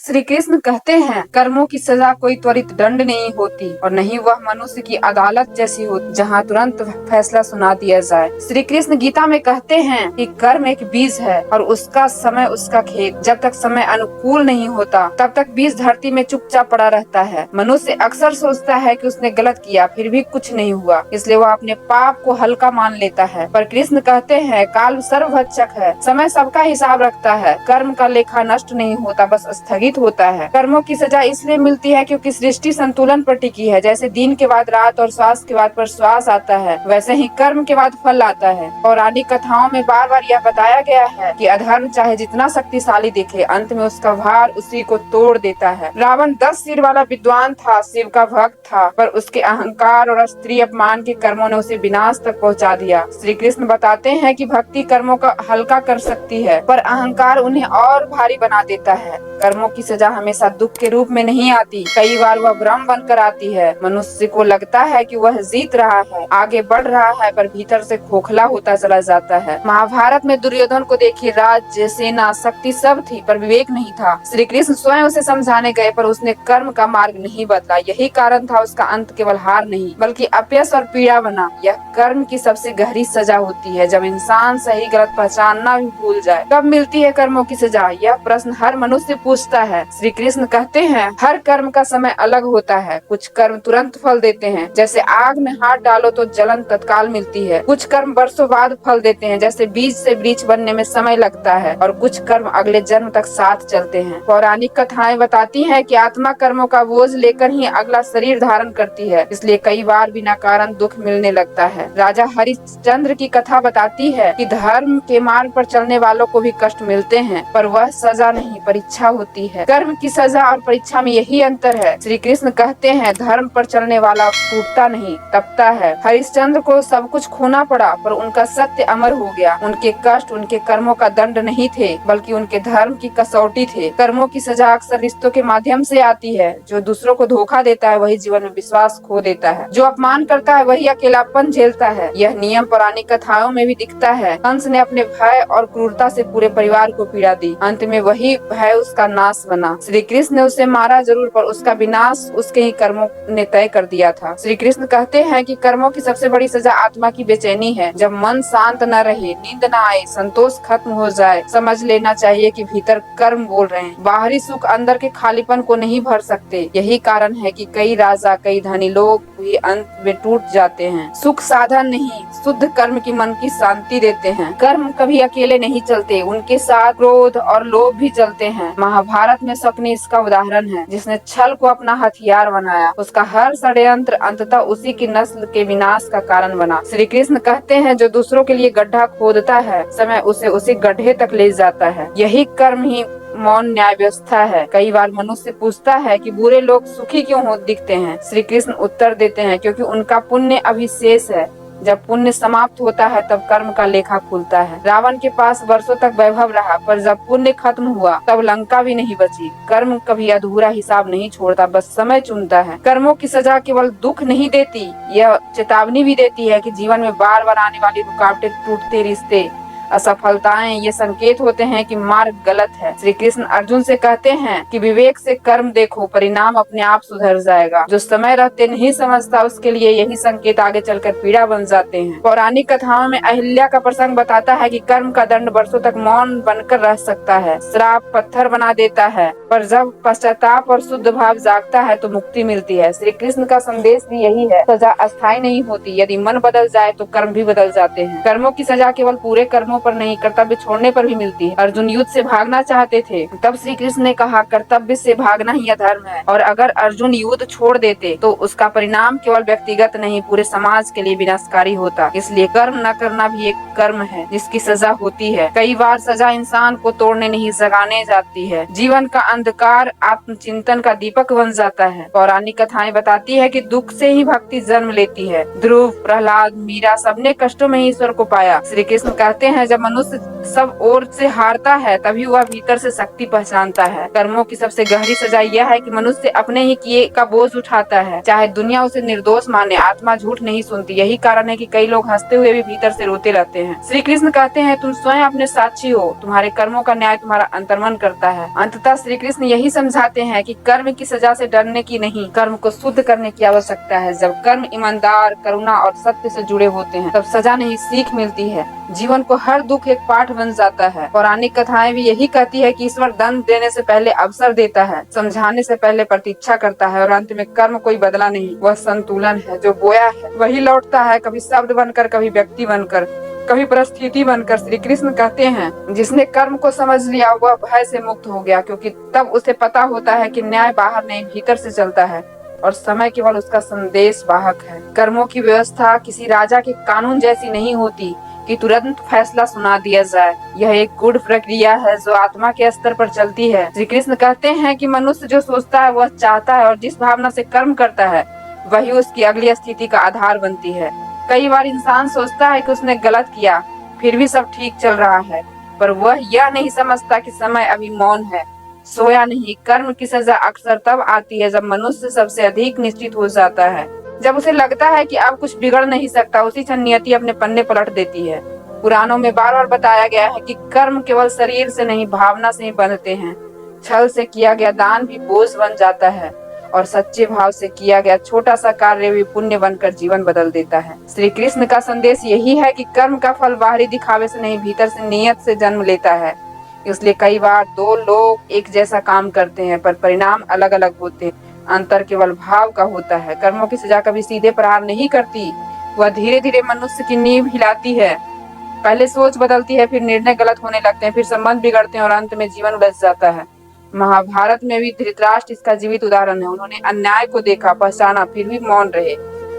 श्री कृष्ण कहते हैं कर्मों की सजा कोई त्वरित दंड नहीं होती और नहीं वह मनुष्य की अदालत जैसी होती जहाँ तुरंत फैसला सुना दिया जाए। श्री कृष्ण गीता में कहते हैं कि कर्म एक बीज है और उसका समय उसका खेत। जब तक समय अनुकूल नहीं होता तब तक बीज धरती में चुपचाप पड़ा रहता है। मनुष्य अक्सर सोचता है कि उसने गलत किया फिर भी कुछ नहीं हुआ, इसलिए वह अपने पाप को हल्का मान लेता है। पर कृष्ण कहते हैं काल सर्वभक्षक है, समय सबका हिसाब रखता है। कर्म का लेखा नष्ट नहीं होता, बस स्थगित होता है। कर्मों की सजा इसलिए मिलती है क्योंकि सृष्टि संतुलन पर टिकी है। जैसे दिन के बाद रात और श्वास के बाद प्रश्वास आता है, वैसे ही कर्म के बाद फल आता है। पौराणिक कथाओं में बार बार यह बताया गया है कि अधर्म चाहे जितना शक्तिशाली दिखे, अंत में उसका भार उसी को तोड़ देता है। रावण 10 सिर वाला विद्वान था, शिव का भक्त था, पर उसके अहंकार और स्त्री अपमान के कर्मों ने उसे विनाश तक पहुंचा दिया। श्री कृष्ण बताते हैं कि भक्ति कर्मों का हल्का कर सकती है, पर अहंकार उन्हें और भारी बना देता है। कर्मों की सजा हमेशा दुख के रूप में नहीं आती, कई बार वह भ्रम बनकर आती है। मनुष्य को लगता है कि वह जीत रहा है, आगे बढ़ रहा है, पर भीतर से खोखला होता चला जाता है। महाभारत में दुर्योधन को देखिए, राज्य, सेना, शक्ति सब थी, पर विवेक नहीं था। श्री कृष्ण स्वयं उसे समझाने गए, पर उसने कर्म का मार्ग नहीं बदला। यही कारण था उसका अंत केवल हार नहीं बल्कि अपयश और पीड़ा बना। यह कर्म की सबसे गहरी सजा होती है, जब इंसान सही गलत पहचानना भी भूल जाए। कब मिलती है कर्मों की सजा? यह प्रश्न हर मनुष्य पूछता है। श्री कृष्ण कहते हैं हर कर्म का समय अलग होता है। कुछ कर्म तुरंत फल देते हैं, जैसे आग में हाथ डालो तो जलन तत्काल मिलती है। कुछ कर्म वर्षों बाद फल देते हैं, जैसे बीज से वृक्ष बनने में समय लगता है। और कुछ कर्म अगले जन्म तक साथ चलते हैं। पौराणिक कथाएं बताती है कि आत्मा कर्मों का बोझ लेकर ही अगला शरीर धारण करती है, इसलिए कई बार बिना कारण दुख मिलने लगता है। राजा हरिश्चंद्र की कथा बताती है कि धर्म के मार्ग पर चलने वालों को भी कष्ट मिलते हैं, पर वह सजा नहीं परीक्षा होती है। कर्म की सजा और परीक्षा में यही अंतर है। श्री कृष्ण कहते हैं धर्म पर चलने वाला टूटता नहीं, तपता है। हरिश्चंद्र को सब कुछ खोना पड़ा, पर उनका सत्य अमर हो गया। उनके कष्ट उनके कर्मों का दंड नहीं थे, बल्कि उनके धर्म की कसौटी थे। कर्मों की सजा अक्सर रिश्तों के माध्यम से आती है। जो दूसरों को धोखा देता है वही जीवन में विश्वास खो देता है। जो अपमान करता है वही अकेलापन झेलता है। यह नियम पौराणिक कथाओं में भी दिखता है। कंस ने अपने भय और क्रूरता से पूरे परिवार को पीड़ा दी, अंत में वही भय उसका नाश बना। श्री कृष्ण ने उसे मारा जरूर, पर उसका विनाश उसके ही कर्मों ने तय कर दिया था। श्री कृष्ण कहते हैं कि कर्मों की सबसे बड़ी सजा आत्मा की बेचैनी है। जब मन शांत न रहे, नींद न आए, संतोष खत्म हो जाए, समझ लेना चाहिए कि भीतर कर्म बोल रहे हैं। बाहरी सुख अंदर के खालीपन को नहीं भर सकते। यही कारण है कि कई राजा, कई धनी लोग भी अंत में टूट जाते हैं। सुख साधन नहीं, शुद्ध कर्म की मन की शांति देते हैं। कर्म कभी अकेले नहीं चलते, उनके साथ क्रोध और लोभ भी चलते हैं। महाभारत में शकुनी इसका उदाहरण है, जिसने छल को अपना हथियार बनाया। उसका हर षड्यंत्र अंततः उसी की नस्ल के विनाश का कारण बना। श्री कृष्ण कहते हैं जो दूसरों के लिए गड्ढा खोदता है, समय उसे उसी गड्ढे तक ले जाता है। यही कर्म ही मौन न्याय व्यवस्था है। कई बार मनुष्य पूछता है कि बुरे लोग सुखी क्यों हो दिखते हैं? श्री कृष्ण उत्तर देते हैं क्योंकि उनका पुण्य अभी शेष है। जब पुण्य समाप्त होता है तब कर्म का लेखा खुलता है। रावण के पास वर्षों तक वैभव रहा, पर जब पुण्य खत्म हुआ तब लंका भी नहीं बची। कर्म कभी अधूरा हिसाब नहीं छोड़ता, बस समय चुनता है। कर्मों की सजा केवल दुख नहीं देती, यह चेतावनी भी देती है कि जीवन में बार बार आने वाली रुकावटें, टूटते रिश्ते, असफलताएं ये संकेत होते हैं कि मार्ग गलत है। श्री कृष्ण अर्जुन से कहते हैं कि विवेक से कर्म देखो, परिणाम अपने आप सुधर जाएगा। जो समय रहते नहीं समझता उसके लिए यही संकेत आगे चलकर पीड़ा बन जाते हैं। पौराणिक कथाओं में अहिल्या का प्रसंग बताता है कि कर्म का दंड वर्षों तक मौन बनकर रह सकता है, श्राप पत्थर बना देता है, पर जब पश्चाताप और शुद्ध भाव जागता है तो मुक्ति मिलती है। श्री कृष्ण का संदेश भी यही है, सजा अस्थायी नहीं होती। यदि मन बदल जाए तो कर्म भी बदल जाते हैं। कर्मों की सजा केवल पूरे कर्मों पर नहीं, कर्तव्य छोड़ने पर भी मिलती है। अर्जुन युद्ध से भागना चाहते थे, तब श्री कृष्ण ने कहा कर्तव्य से भागना ही अधर्म है। और अगर अर्जुन युद्ध छोड़ देते तो उसका परिणाम केवल व्यक्तिगत नहीं, पूरे समाज के लिए विनाशकारी होता। इसलिए कर्म न करना भी एक कर्म है जिसकी सजा होती है। कई बार सजा इंसान को तोड़ने नहीं, जगाने जाती है। जीवन का अंधकार आत्मचिंतन का दीपक बन जाता है। पौराणिक कथाएं बताती है कि दुख से ही भक्ति जन्म लेती है। ध्रुव, प्रहलाद, मीरा सबने कष्टों में ईश्वर को पाया। श्री कृष्ण कहते हैं जब मनुष्य सब ओर से हारता है तभी वह भीतर से शक्ति पहचानता है। कर्मों की सबसे गहरी सजा यह है कि मनुष्य अपने ही किए का बोझ उठाता है, चाहे दुनिया उसे निर्दोष माने। आत्मा झूठ नहीं सुनती, यही कारण है कि कई लोग हंसते हुए भी भीतर से रोते रहते हैं। श्री कृष्ण कहते हैं, तुम स्वयं अपने साक्षी हो, तुम्हारे कर्मों का न्याय तुम्हारा अंतर्मन करता है। अंततः श्री कृष्ण यही समझाते हैं कि कर्म की सजा से डरने की नहीं, कर्म को शुद्ध करने की आवश्यकता है। जब कर्म ईमानदार, करुणा और सत्य से जुड़े होते हैं तब सजा नहीं सीख मिलती है। जीवन को हर दुख एक पाठ बन जाता है। पौराणिक कथाएं भी यही कहती है कि ईश्वर दंड देने से पहले अवसर देता है, समझाने से पहले प्रतीक्षा करता है और अंत में कर्म कोई बदला नहीं, वह संतुलन है। जो बोया है वही लौटता है, कभी शब्द बनकर, कभी व्यक्ति बनकर, कभी परिस्थिति बनकर। श्री कृष्ण कहते हैं, जिसने कर्म को समझ लिया वह भय से मुक्त हो गया, क्योंकि तब उसे पता होता है कि न्याय बाहर नहीं भीतर से चलता है और समय केवल उसका संदेश वाहक है। कर्मों की व्यवस्था किसी राजा के कानून जैसी नहीं होती कि तुरंत फैसला सुना दिया जाए। यह एक गूढ़ प्रक्रिया है जो आत्मा के स्तर पर चलती है। श्री कृष्ण कहते हैं कि मनुष्य जो सोचता है वह चाहता है, और जिस भावना से कर्म करता है वही उसकी अगली स्थिति का आधार बनती है। कई बार इंसान सोचता है कि उसने गलत किया, फिर भी सब ठीक चल रहा है, पर वह यह नहीं समझता कि समय अभी मौन है, सोया नहीं। कर्म की सजा अक्सर तब आती है जब मनुष्य सबसे अधिक निश्चित हो जाता है, जब उसे लगता है कि अब कुछ बिगड़ नहीं सकता। उसी क्षण नियति अपने पन्ने पलट देती है। पुराणों में बार बार बताया गया है कि कर्म केवल शरीर से नहीं, भावना से ही बंधते हैं। छल से किया गया दान भी बोझ बन जाता है और सच्चे भाव से किया गया छोटा सा कार्य भी पुण्य बनकर जीवन बदल देता है। श्री कृष्ण का संदेश यही है कि कर्म का फल बाहरी दिखावे से नहीं, भीतर से नियत से जन्म लेता है। इसलिए कई बार दो लोग एक जैसा काम करते हैं पर परिणाम अलग अलग होते हैं। अंतर केवल भाव का होता है। कर्मों की सजा कभी सीधे प्रहार नहीं करती, वह धीरे धीरे मनुष्य की नींव हिलाती है। पहले सोच बदलती है, फिर निर्णय गलत होने लगते हैं, फिर संबंध बिगड़ते हैं और अंत में जीवन उलझ जाता है। महाभारत में भी धृतराष्ट्र इसका जीवित उदाहरण है। उन्होंने अन्याय को देखा, पहचाना, फिर भी मौन रहे।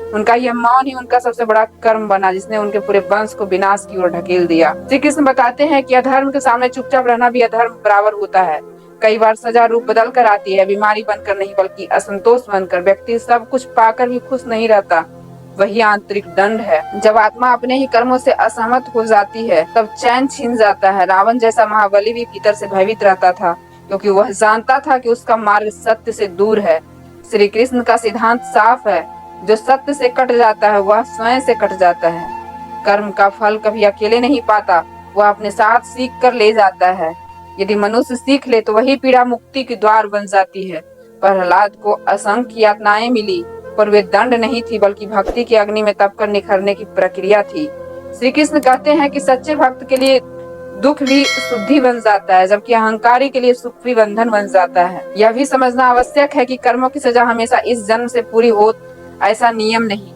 उनका यह मौन ही उनका सबसे बड़ा कर्म बना, जिसने उनके पूरे वंश को विनाश की ओर ढकेल दिया। श्री कृष्ण बताते हैं कि अधर्म के सामने चुपचाप रहना भी अधर्म बराबर होता है। कई बार सजा रूप बदल कर आती है, बीमारी बनकर नहीं बल्कि असंतोष बनकर। व्यक्ति सब कुछ पाकर भी खुश नहीं रहता, वही आंतरिक दंड है। जब आत्मा अपने ही कर्मों से असहमत हो जाती है तब चैन छीन जाता है। रावण जैसा महाबली भी भीतर से भयभीत रहता था, क्योंकि वह जानता था कि उसका मार्ग सत्य से दूर है। श्री कृष्ण का सिद्धांत साफ है, जो सत्य से कट जाता है वह स्वयं से कट जाता है। कर्म का फल कभी अकेले नहीं पाता, वह अपने साथ सीख कर ले जाता है। यदि मनुष्य सीख ले तो वही पीड़ा मुक्ति के द्वार बन जाती है। प्रहलाद को असंख्य यातनाएं मिली, पर वे दंड नहीं थी बल्कि भक्ति की अग्नि में तपकर निखरने की प्रक्रिया थी। श्री कृष्ण कहते हैं कि सच्चे भक्त के लिए दुख भी शुद्धि बन जाता है, जबकि अहंकारी के लिए सुख भी बंधन बन जाता है। यह भी समझना आवश्यक है कि कर्मों की सजा हमेशा इस जन्म से पूरी हो, ऐसा नियम नहीं।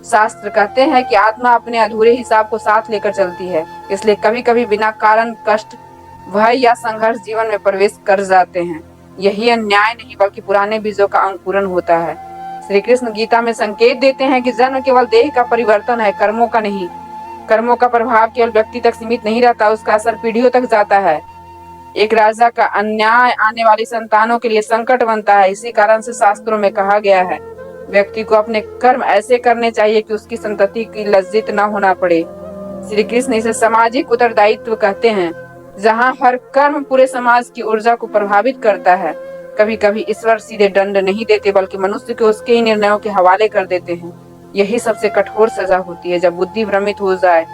शास्त्र कहते हैं कि आत्मा अपने अधूरे हिसाब को साथ लेकर चलती है, इसलिए कभी कभी बिना कारण कष्ट, भय या संघर्ष जीवन में प्रवेश कर जाते हैं। यही अन्याय नहीं बल्कि पुराने बीजों का अंकुरन होता है। श्री कृष्ण गीता में संकेत देते हैं कि जन्म केवल देह का परिवर्तन है, कर्मों का नहीं। कर्मों का प्रभाव केवल व्यक्ति तक सीमित नहीं रहता, उसका असर पीढ़ियों तक जाता है। एक राजा का अन्याय आने वाली संतानों के लिए संकट बनता है। इसी कारण से शास्त्रों में कहा गया है, व्यक्ति को अपने कर्म ऐसे करने चाहिए कि उसकी संतति की लज्जित न होना पड़े। श्री कृष्ण इसे सामाजिक उत्तरदायित्व कहते हैं, जहाँ हर कर्म पूरे समाज की ऊर्जा को प्रभावित करता है। कभी कभी ईश्वर सीधे दंड नहीं देते बल्कि मनुष्य को उसके ही निर्णयों के हवाले कर देते हैं। यही सबसे कठोर सजा होती है। जब बुद्धि भ्रमित हो जाए,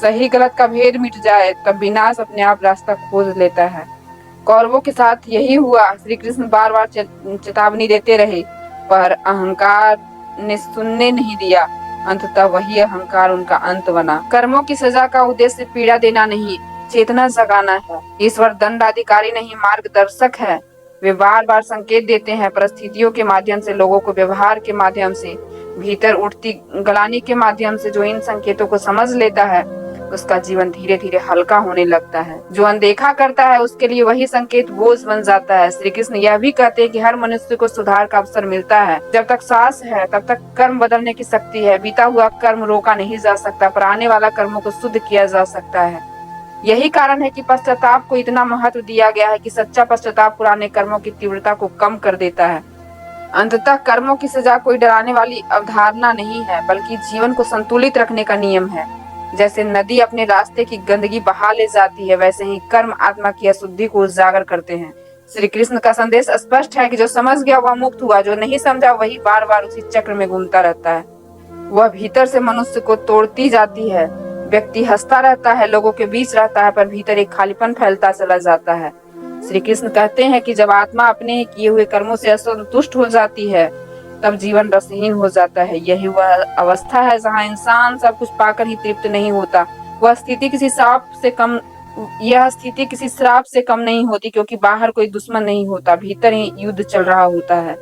सही गलत का भेद मिट जाए, तब विनाश अपने आप रास्ता खोज लेता है। कौरवों के साथ यही हुआ। श्री कृष्ण बार बार चेतावनी देते रहे, पर अहंकार ने सुनने नहीं दिया। अंततः वही अहंकार उनका अंत बना। कर्मों की सजा का उद्देश्य पीड़ा देना नहीं, चेतना जगाना है। ईश्वर दंडाधिकारी नहीं, मार्गदर्शक है। वे बार बार संकेत देते हैं, परिस्थितियों के माध्यम से, लोगों को व्यवहार के माध्यम से, भीतर उठती गलानी के माध्यम से। जो इन संकेतों को समझ लेता है उसका जीवन धीरे धीरे हल्का होने लगता है। जो अनदेखा करता है उसके लिए वही संकेत बोझ बन जाता है। श्री कृष्ण यह भी कहते हैं कि हर मनुष्य को सुधार का अवसर मिलता है। जब तक सांस है तब तक कर्म बदलने की शक्ति है। बीता हुआ कर्म रोका नहीं जा सकता, पर आने वाला कर्मों को शुद्ध किया जा सकता है। यही कारण है कि पश्चाताप को इतना महत्व दिया गया है कि सच्चा पश्चाताप पुराने कर्मों की तीव्रता को कम कर देता है। अंततः कर्मों की सजा कोई डराने वाली अवधारणा नहीं है, बल्कि जीवन को संतुलित रखने का नियम है। जैसे नदी अपने रास्ते की गंदगी बहा ले जाती है, वैसे ही कर्म आत्मा की अशुद्धि को उजागर करते हैं। श्री कृष्ण का संदेश स्पष्ट है कि जो समझ गया वह मुक्त हुआ, जो नहीं समझा वही बार बार उसी चक्र में घूमता रहता है। वह भीतर से मनुष्य को तोड़ती जाती है। व्यक्ति हंसता रहता है, लोगों के बीच रहता है, पर भीतर एक खालीपन फैलता चला जाता है। श्री कृष्ण कहते हैं कि जब आत्मा अपने किए हुए कर्मों से असंतुष्ट हो जाती है, तब जीवन रसहीन हो जाता है। यही वह अवस्था है जहाँ इंसान सब कुछ पाकर ही तृप्त नहीं होता। यह स्थिति किसी श्राप से कम नहीं होती, क्योंकि बाहर कोई दुश्मन नहीं होता, भीतर ही युद्ध चल रहा होता है।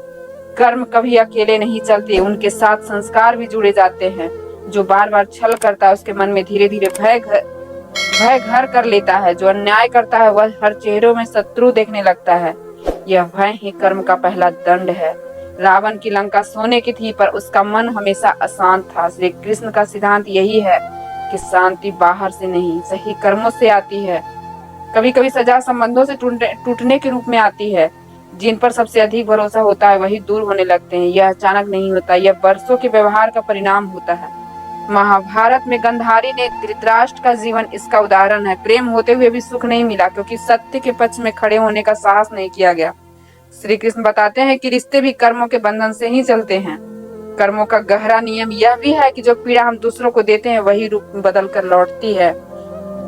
कर्म कभी अकेले नहीं चलते, उनके साथ संस्कार भी जुड़े जाते हैं। जो बार बार छल करता है उसके मन में धीरे धीरे भय घर कर लेता है। जो अन्याय करता है वह हर चेहरों में शत्रु देखने लगता है। यह भय ही कर्म का पहला दंड है। रावण की लंका सोने की थी, पर उसका मन हमेशा अशांत था। श्री कृष्ण का सिद्धांत यही है कि शांति बाहर से नहीं, सही कर्मों से आती है। कभी कभी सजा संबंधों से टूटने के रूप में आती है। जिन पर सबसे अधिक भरोसा होता है वही दूर होने लगते हैं। यह अचानक नहीं होता, यह वर्षों के व्यवहार का परिणाम होता है। महाभारत में गांधारी ने धृतराष्ट्र का जीवन इसका उदाहरण है। प्रेम होते हुए भी सुख नहीं मिला, क्योंकि सत्य के पक्ष में खड़े होने का साहस नहीं किया गया। श्री कृष्ण बताते हैं कि रिश्ते भी कर्मों के बंधन से ही चलते हैं। कर्मों का गहरा नियम यह भी है कि जो पीड़ा हम दूसरों को देते हैं वही रूप बदल कर लौटती है।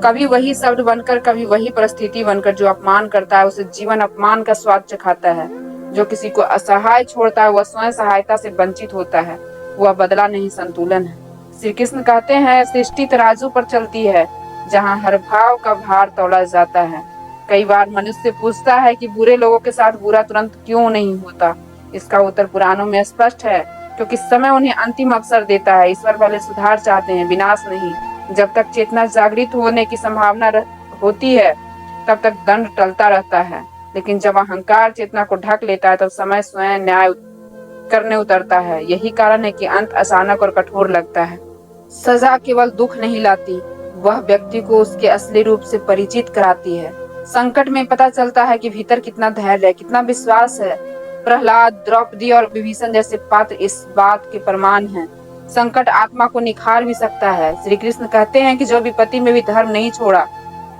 कभी वही शब्द बनकर, कभी वही परिस्थिति बनकर। जो अपमान करता है उसे जीवन अपमान का स्वाद चखाता है। जो किसी को असहाय छोड़ता है वह स्वयं सहायता से वंचित होता है। वह बदला नहीं, संतुलन है। श्री कृष्ण कहते हैं सृष्टि तराजू पर चलती है, जहाँ हर भाव का भार तौला जाता है। कई बार मनुष्य पूछता है कि बुरे लोगों के साथ बुरा तुरंत क्यों नहीं होता। इसका उत्तर पुराणों में स्पष्ट है, क्योंकि समय उन्हें अंतिम अवसर देता है। ईश्वर वाले सुधार चाहते हैं, विनाश नहीं। जब तक चेतना जागृत होने की संभावना होती है तब तक दंड टलता रहता है, लेकिन जब अहंकार चेतना को ढक लेता है तब समय स्वयं न्याय करने उतरता है। यही कारण है कि अंत अचानक और कठोर लगता है। सजा केवल दुख नहीं लाती, वह व्यक्ति को उसके असली रूप से परिचित कराती है। संकट में पता चलता है कि भीतर कितना धैर्य है, कितना विश्वास है। प्रहलाद, द्रौपदी और विभीषण जैसे पात्र इस बात के प्रमाण हैं। संकट आत्मा को निखार भी सकता है। श्री कृष्ण कहते हैं कि जो विपत्ति में भी धर्म नहीं छोड़ा,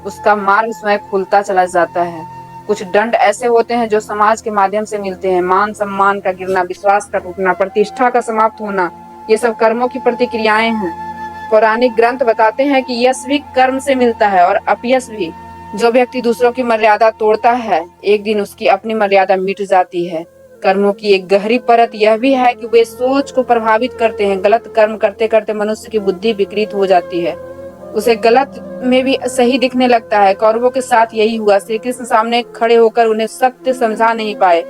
उसका मार्ग स्वयं खुलता चला जाता है। कुछ दंड ऐसे होते हैं जो समाज के माध्यम से मिलते हैं। मान सम्मान का गिरना, विश्वास का टूटना, प्रतिष्ठा का समाप्त होना, ये सब कर्मों की प्रतिक्रियाएं हैं। पौराणिक ग्रंथ बताते हैं कि यश भी कर्म से मिलता है और अपयश भी। जो व्यक्ति दूसरों की मर्यादा तोड़ता है, एक दिन उसकी अपनी मर्यादा मिट जाती है। कर्मों की एक गहरी परत यह भी है कि वे सोच को प्रभावित करते हैं। गलत कर्म करते करते मनुष्य की बुद्धि विकृत हो जाती है, उसे गलत में भी सही दिखने लगता है। कौरवों के साथ यही हुआ। श्री कृष्ण सामने खड़े होकर उन्हें सत्य समझा नहीं पाए,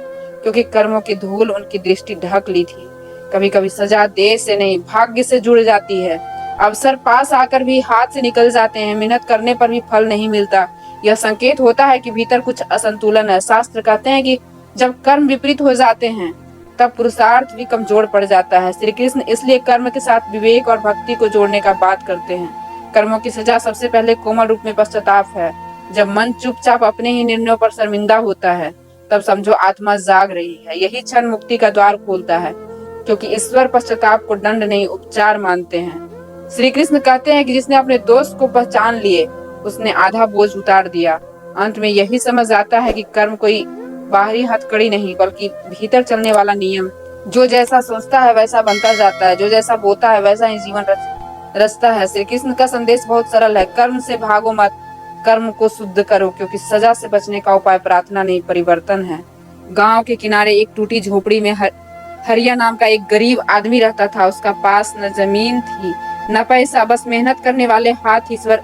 क्योंकि कर्मों की धूल उनकी दृष्टि ढक ली थी। कभी कभी सजा देर से नहीं, भाग्य से जुड़ जाती है। अवसर पास आकर भी हाथ से निकल जाते हैं। मेहनत करने पर भी फल नहीं मिलता। यह संकेत होता है कि भीतर कुछ असंतुलन है। शास्त्र कहते हैं कि जब कर्म विपरीत हो जाते हैं तब पुरुषार्थ भी कमजोर पड़ जाता है। श्री कृष्ण इसलिए कर्म के साथ विवेक और भक्ति को जोड़ने का बात करते हैं। कर्मों की सजा सबसे पहले कोमल रूप में पश्चाताप है। जब मन चुपचाप अपने ही निर्णयों पर शर्मिंदा होता है, तब समझो आत्मा जाग रही है। यही क्षण मुक्ति का द्वार खोलता है, क्योंकि ईश्वर पश्चाताप को दंड नहीं, उपचार मानते हैं। श्री कृष्ण कहते हैं कि जिसने अपने दोष को पहचान लिए, उसने आधा बोझ उतार दिया। अंत में यही समझ आता है कि कर्म कोई बाहरी हथकड़ी नहीं, बल्कि भीतर चलने वाला नियम। जो जैसा सोचता है वैसा बनता जाता है, जो जैसा बोता है वैसा ही जीवन रचता है। श्री कृष्ण का संदेश बहुत सरल है। कर्म से भागो मत, कर्म को शुद्ध करो, क्योंकि सजा से बचने का उपाय प्रार्थना नहीं, परिवर्तन है। गांव के किनारे एक टूटी झोपड़ी में हरिया नाम का एक गरीब आदमी रहता था। उसका पास न जमीन थी न पैसा, बस मेहनत करने वाले हाथ। ईश्वर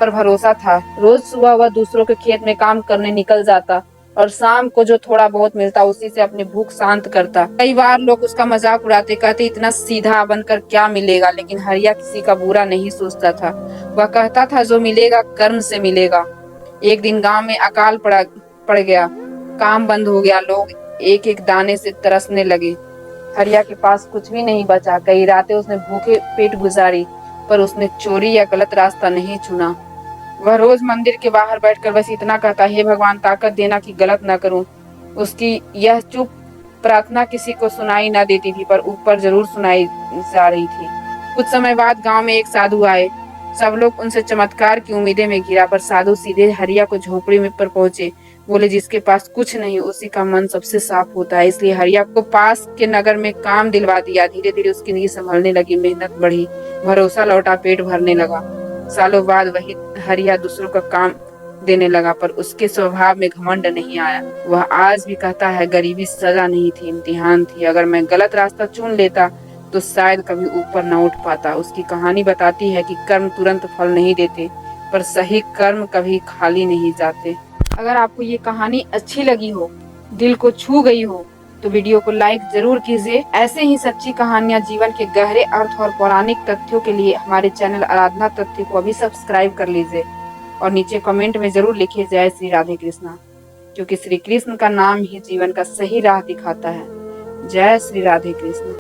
पर भरोसा था। रोज सुबह वह दूसरों के खेत में काम करने निकल जाता और शाम को जो थोड़ा बहुत मिलता उसी से अपनी भूख शांत करता। कई बार लोग उसका मजाक उड़ाते, कहते इतना सीधा बनकर क्या मिलेगा, लेकिन हरिया किसी का बुरा नहीं सोचता था। वह कहता था जो मिलेगा कर्म से मिलेगा। एक दिन गांव में अकाल पड़ गया, काम बंद हो गया, लोग एक एक दाने से तरसने लगे। हरिया के पास कुछ भी नहीं बचा। कई रातें उसने भूखे पेट गुजारी, पर उसने चोरी या गलत रास्ता नहीं चुना। वह रोज मंदिर के बाहर बैठकर बस इतना कहता, हे भगवान ताकत देना कि गलत न करूं। उसकी यह चुप प्रार्थना किसी को सुनाई न देती थी, पर ऊपर जरूर सुनाई जा रही थी। कुछ समय बाद गांव में एक साधु आए। सब लोग उनसे चमत्कार की उम्मीदें में घिरा, पर साधु सीधे हरिया को झोपड़ी में पर पहुंचे। बोले, जिसके पास कुछ नहीं उसी का मन सबसे साफ होता है। इसलिए हरिया को पास के नगर में काम दिलवा दिया। धीरे धीरे उसकी नींद संभलने लगी, मेहनत बढ़ी, भरोसा लौटा, पेट भरने लगा। सालों बाद वही हरिया दूसरों का काम देने लगा, पर उसके स्वभाव में घमंड नहीं आया। वह आज भी कहता है, गरीबी सजा नहीं थी, इम्तिहान थी। अगर मैं गलत रास्ता चुन लेता तो शायद कभी ऊपर न उठ पाता। उसकी कहानी बताती है कि कर्म तुरंत फल नहीं देते, पर सही कर्म कभी खाली नहीं जाते। अगर आपको ये कहानी अच्छी लगी हो, दिल को छू गई हो, तो वीडियो को लाइक जरूर कीजिए। ऐसे ही सच्ची कहानियां, जीवन के गहरे अर्थ और पौराणिक तथ्यों के लिए हमारे चैनल आराधना तथ्य को अभी सब्सक्राइब कर लीजिए और नीचे कमेंट में जरूर लिखिए जय श्री राधे कृष्णा, क्योंकि श्री कृष्ण का नाम ही जीवन का सही राह दिखाता है। जय श्री राधे कृष्ण।